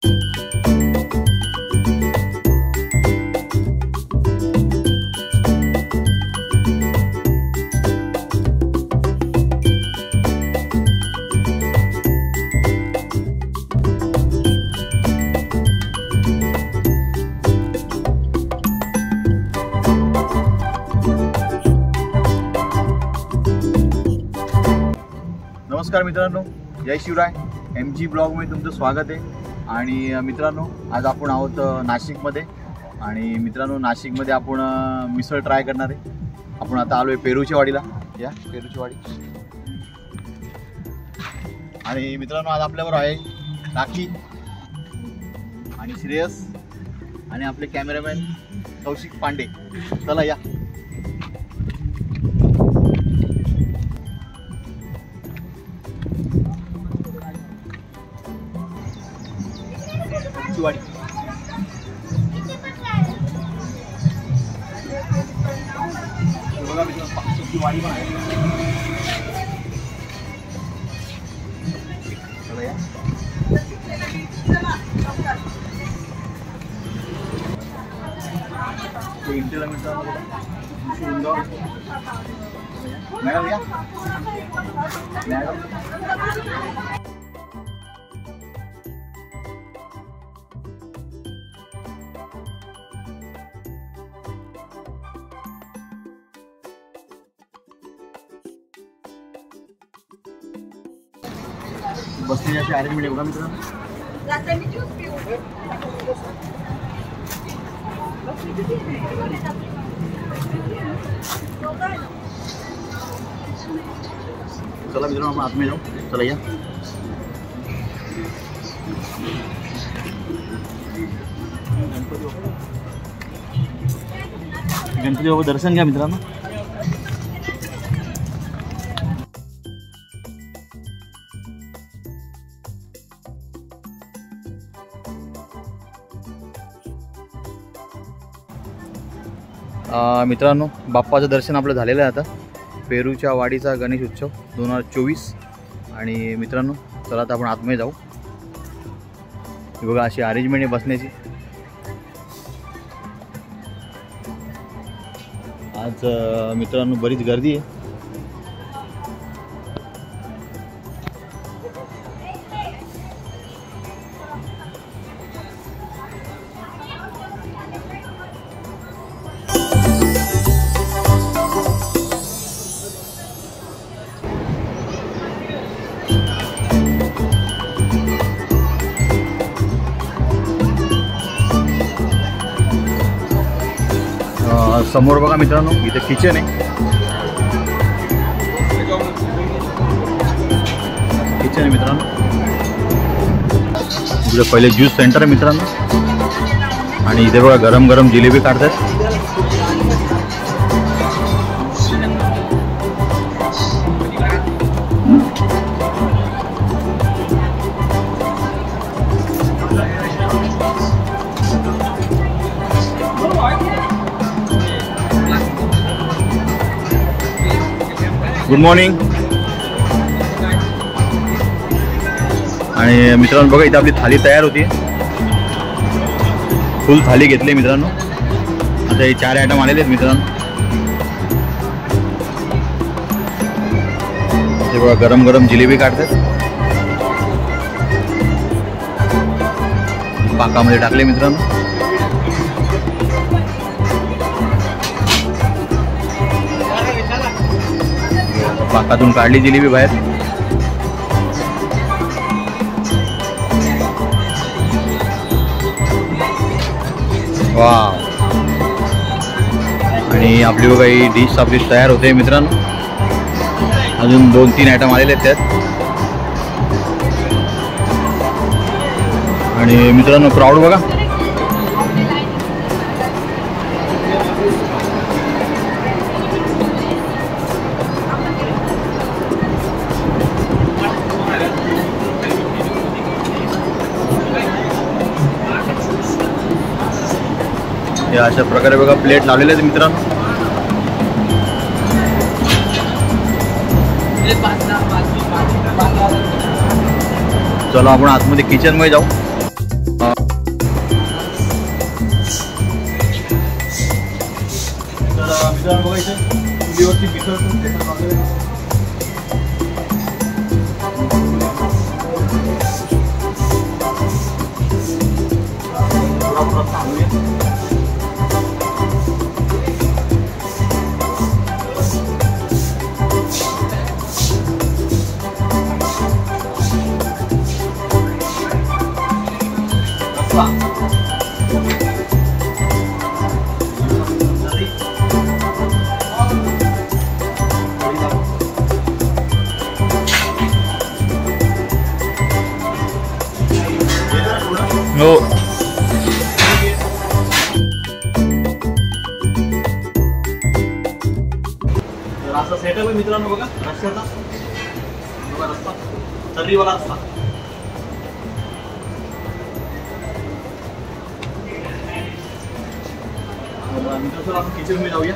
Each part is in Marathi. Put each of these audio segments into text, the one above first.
नमस्कार मित्रांनो, जय शिवराय. MG ब्लॉगमध्ये तुमचं स्वागत आहे. आणि मित्रांनो, आज आपण आहोत नाशिकमध्ये. आणि मित्रांनो, नाशिकमध्ये आपण मिसळ ट्राय करणार आहे. आपण आता आलो आहे पेरूच्या वाडीला. या पेरूची वाडी. आणि मित्रांनो, आज आपल्याबरोबर आहे राखी आणि श्रेयस आणि आपले कॅमेरामॅन कौशिक पांडे. चला या. वाडी वाडी पण आहे. मॅडम या. मॅडम बसण्याची अरेंजमेंट आहे बघा मित्रांनो. चला मित्रांनो, आपण आतमध्ये जाऊ. चला या. गणपती बाबा दर्शन घ्या मित्रांनो. मित्रांनो, बाप्पाचं दर्शन आपलं झालेलं आहे. आता पेरूच्या वाडीचा गणेश उत्सव 2024. आणि मित्रांनो, चला आता आपण आतमध्ये जाऊ. हे बघा, अशी अरेंजमेंट आहे बसण्याची. आज मित्रांनो बरीच गर्दी आहे. समोर बघा मित्रांनो, इथे किचन आहे. किचन आहे मित्रांनो. इकडे पहिले ज्यूस सेंटर आहे मित्रांनो. आणि इथे बघा गरम गरम जिलेबी काढतात. Good morning. आणि मित्रांनो बघा, इथे आपली थाली तयार होती. फुल थाली घेतली मित्रांनो. आता हे 4 आयटम आलेले आहेत मित्रांनो. ते बघा गरम गरम जिलेबी काढतात. पाकामध्ये टाकले मित्रांनो. पाकातून काढली जिलेबी बाहेर. वाव. आणि आपली बघा ही डिश आपली तयार होते मित्रांनो. अजून 2-3 आयटम आलेले आहेत त्यात. आणि मित्रांनो क्राऊड बघा. या अशा प्रकारे बघा प्लेट लावलेले आहेत मित्रांनो. चला आपण आतमध्ये किचन मध्ये जाऊ. तर मित्रांनो बघा इथे चुलीवरती मिसळ हो. तर असा सेटअप आहे मित्रांनो बघा रस्त्याचा. बघा रस्ता तर्रीवाला रस्ता. मित्रांनो आपण किचन मध्ये जाऊया.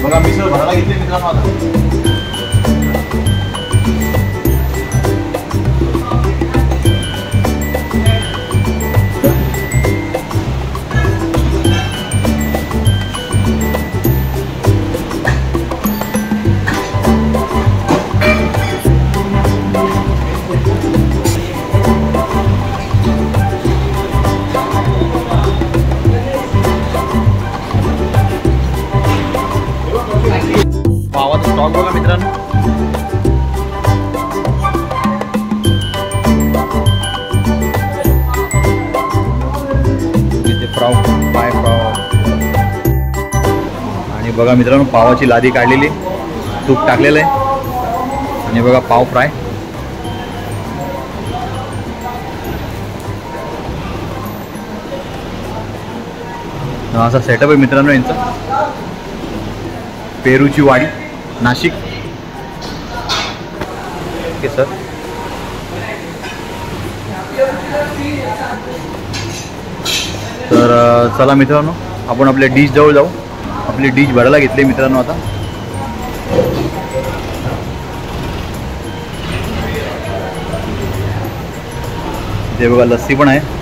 बघा मिसळ भरायला घेतली मित्रांनो आता. पावाचा स्टॉक बघा मित्रांनो. इथे फ्राव पाय फ्राव आणि बघा मित्रांनो पावाची लादी काढलेली, तूप टाकलेलं आहे आणि बघा पाव फ्राय. असा सेटअप आहे मित्रांनो यांचा. पेरूची वाडी नाशिक. Okay sir. तर चला मित्रांनो आपण आपल्या डिश जवळ जाऊ. आपली डिश भरायला घेतली मित्रांनो आता. ते बघा लस्सी पण आहे.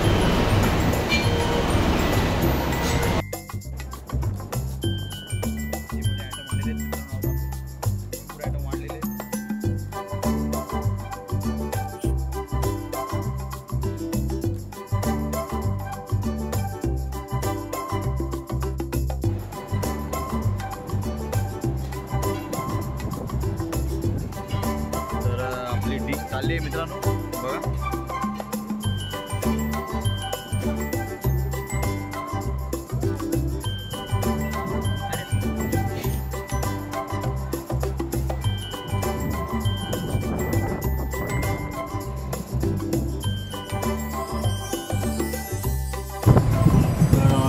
आपली डिश चालली आहे मित्रांनो बघा.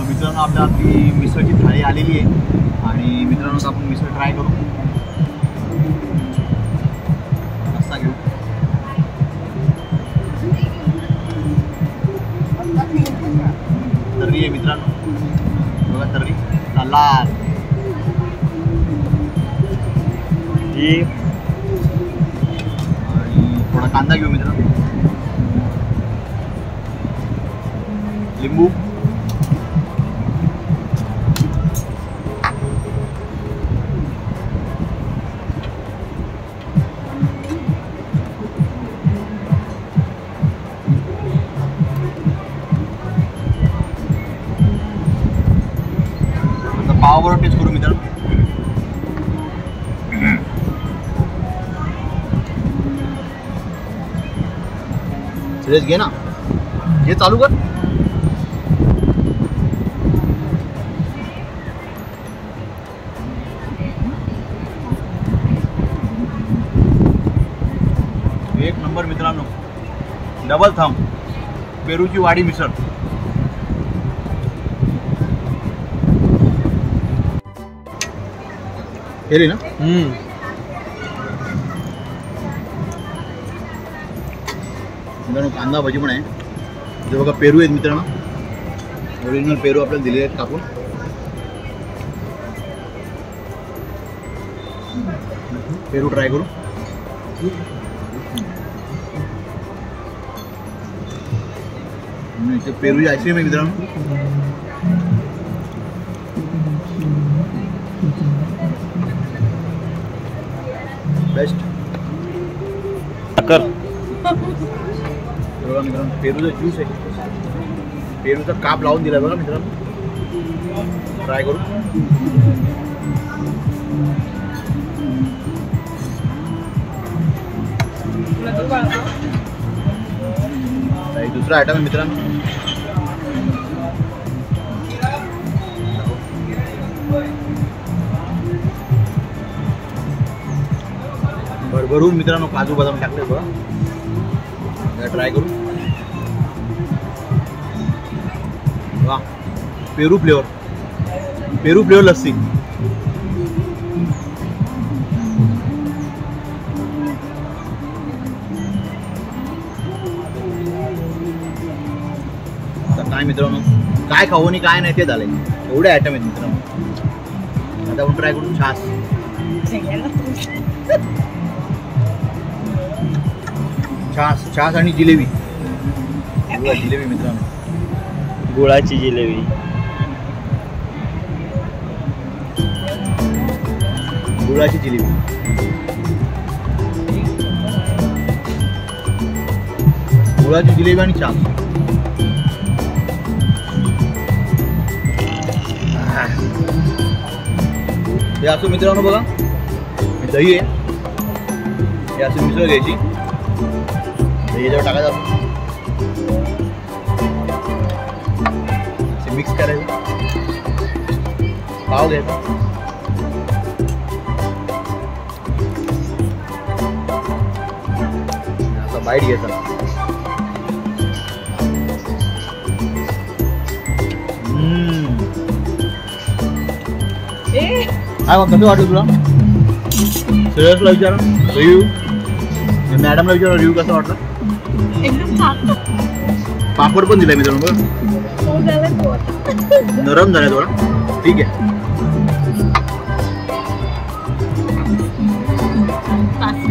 मित्रांनो आपल्या आपली मिसळची थाळी आलेली आहे आणि मित्रांनो आपण मिसळ ट्राय करू. रस्सा घेऊ. तर्री आहे मित्रांनो बघा. तर्री लाल आणि थोडा कांदा घेऊ मित्रांनो. लिंबू. पावाबरोबर टेस्ट करू मित्रांनो. सिरियस घे ना, हे चालू कर. एक नंबर मित्रांनो. डबल थंब पेरूची वाडी मिसळ. केली ना? मित्रांनो कांदा भजी पण आहे. इथे बघा पेरू आहेत मित्रांनो. ओरिजिनल पेरू आपल्याला दिलेले आहेत कापून. पेरू ट्राय करू. इथे पेरूची आईस्क्रीम आहे मित्रांनो. बेस्ट. मित्रांनो पेरूचा ज्यूस आहे. पेरूचा काप लावून दिला बघा मित्रांनो. ट्राय करू. दुसरा आयटम आहे मित्रांनो. भरभरून मित्रांनो काजू बदाम टाकले बघा. ट्राय करू. वा पेरू फ्लेवर लस्सी. काय मित्रांनो काय खाऊ आणि काय नाही ते झालंय. एवढे आयटम आहेत मित्रांनो. आता आपण ट्राय करू छास. छास आणि जिलेबी. जिलेबी मित्रांनो. गुळाची जिलेबी. गुळाची जिलेबी. गुळाची जिलेबी आणि छास. हे असं मित्रांनो बघा. दही आहे. हे असं मिसळ घ्यायची. दही याच्यावर टाकायचं. असं मिक्स करायचं. पाव घ्यायचा. असा बाईट घ्यायचा. काय कसं वाटलं तुला? श्रेयसला विचारा रिव्ह्यू. मॅडमला विचारा रिव्ह्यू कसा वाटला. पापड पण दिलाय मित्रांनो बघ. नरम झालाय थोडा. ठीक आहे.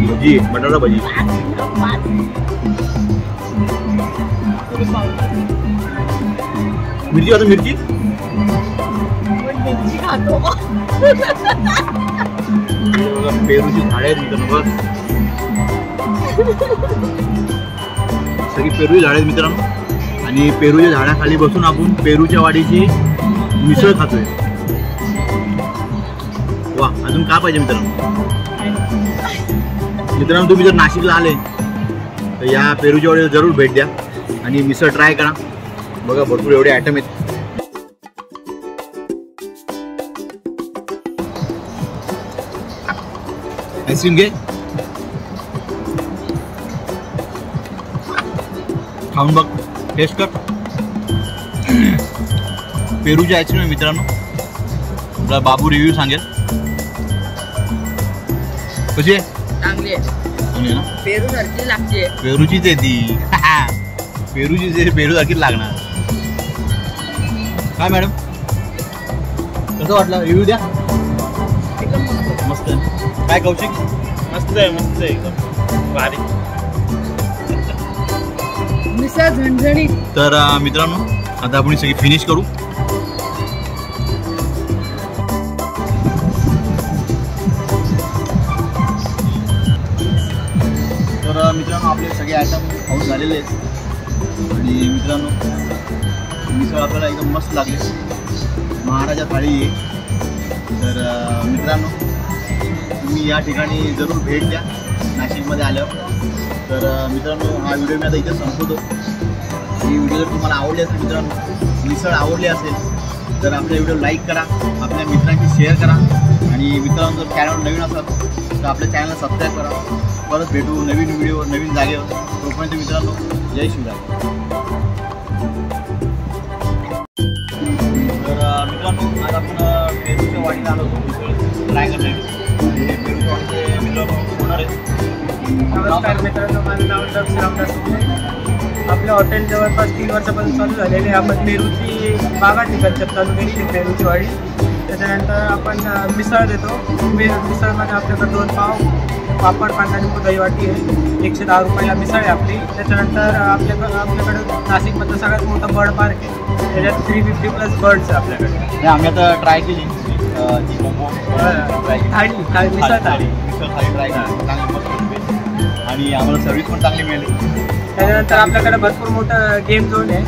भजी बटाटा भजी. मिरची आता मिरची. पेरूची झाडे आहेत मित्रांनो बघ. सगळी पेरूची झाडे आहेत मित्रांनो. आणि पेरूच्या झाडाखाली बसून आपण पेरूच्या वाडीची मिसळ खातोय. वा अजून काय पाहिजे मित्रांनो. मित्रांनो तुम्ही जर नाशिकला आले तर या पेरूच्या वाडीला जरूर भेट द्या आणि मिसळ ट्राय करा. बघा भरपूर एवढे आयटम आहेत. आईस्क्रीम घे. खाऊन बघ. टेस्ट कर. पेरूची आईस्क्रीम आहे मित्रांनो. तुला बाबू रिव्ह्यू सांगेल. कशी आहे? चांगली आहे. चांगली आहे ना. पेरू सारखी लागते. पेरूचीच आहे ती. पेरूचीच आहे. पेरू सारखीच लागणार. काय मॅडम कसं वाटलं? रिव्ह्यू द्या. मस्त आहे. काय कौशिक? मस्त आहे एकदम भारी. मिसळ झणझणीत. तर मित्रांनो आता आपण सगळी फिनिश करू. तर मित्रांनो आपले सगळे आयटम खाऊन झालेले आहेत. आणि मित्रांनो मिसळ आपल्याला एकदम मस्त लागले. महाराजा थाळी आहे. तर मित्रांनो तुम्ही या ठिकाणी जरूर भेट द्या नाशिकमध्ये आल्यावर. तर मित्रांनो हा व्हिडिओ मी आता इथे संपवतो. ही व्हिडिओ जर तुम्हाला आवडली असेल मित्रांनो, मिसळ आवडली असेल तर आपला व्हिडिओ लाईक करा, आपल्या मित्रांशी शेअर करा. आणि मित्रांनो जर चॅनल नवीन असाल तर आपल्या चॅनलला सबस्क्राईब करा. परत भेटू नवीन व्हिडिओ नवीन जागेवर. तोपर्यंत मित्रांनो जय शिवराय. तर मित्रांनो आज आपण पेरूच्या वाडीला आलो होतो मिसळ ट्राय करण्यासाठी. हे पेरूचे मित्रांनो होणार आहेत. नमस्कार मित्रांनो, माझं नाव दक्ष रामदास सुपले. आपलं हॉटेल जवळपास 3 वर्षापासून चालू झालेले. आपण पेरूची बागाची कन्सेप्ट चालू केली, पेरूची वाडी. त्याच्यानंतर आपण मिसळ देतो. मिसळमध्ये आपल्याकडे 2 पाव, पापड, कांदा, लिंबू, दही वाटी आहे. 110 रुपयाला मिसळ आहे आपली. त्याच्यानंतर आपल्याकडं नाशिकमधलं सगळ्यात मोठं बर्ड पार्क आहे. त्याच्यात 350+ बर्ड्स आहे आपल्याकडे. आम्ही आता ट्राय केली ती कोंबो थाळी मिसळ थाळी. मिसळ थाळी ट्राय केली, चांगली मस्त होती. आणि आम्हाला सर्व्हिस पण चांगली मिळाली. त्याच्यानंतर आपल्याकडे भरपूर मोठं गेम झोन आहे.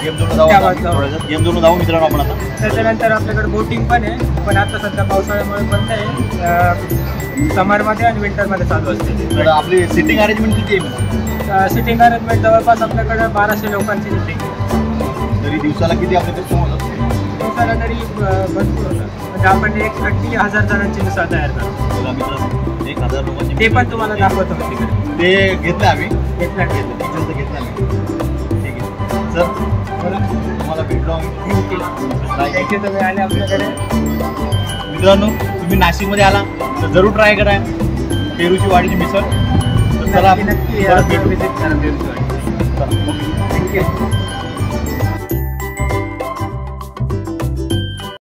गेम झोनला जाऊ त्या आता. बाजूला. थोडंसं गेम झोनला जाऊ मित्रांनो आपण आता. त्याच्यानंतर आपल्याकडे बोटिंग पण आहे, पण आता सध्या पावसाळ्यामुळे बंद आहे. समरमध्ये आणि विंटरमध्ये चालू असते. तर आपली सिटिंग अरेंजमेंट किती आहे? सिटिंग अरेंजमेंट जवळपास आपल्याकडे 1200 लोकांची सिटिंग. तरी दिवसाला किती आपल्याकडे कस्टमर होतात? दिवसाला तरी भरपूर होतं. म्हणजे आपण 1,10,000 जणांची मिसळ तयार करतो. बघा मित्रांनो, 1000 लोकांची ते पण तुम्हाला दाखवतो मी तिकडे. ते घेतलं आम्ही घेतलं किचनचं घेतलं आम्ही. ठीक आहे सर, बरं तुम्हाला भेटलो आम्ही. थँक्यू. तुम्ही आले आपल्याकडे. मित्रांनो, तुम्ही नाशिकमध्ये आला तर जरूर ट्राय करा पेरूची वाडीची मिसळ. तर चला नक्की परत भेटू. विजिट करा पेरूची वाडी. चला, ओके. थँक्यू.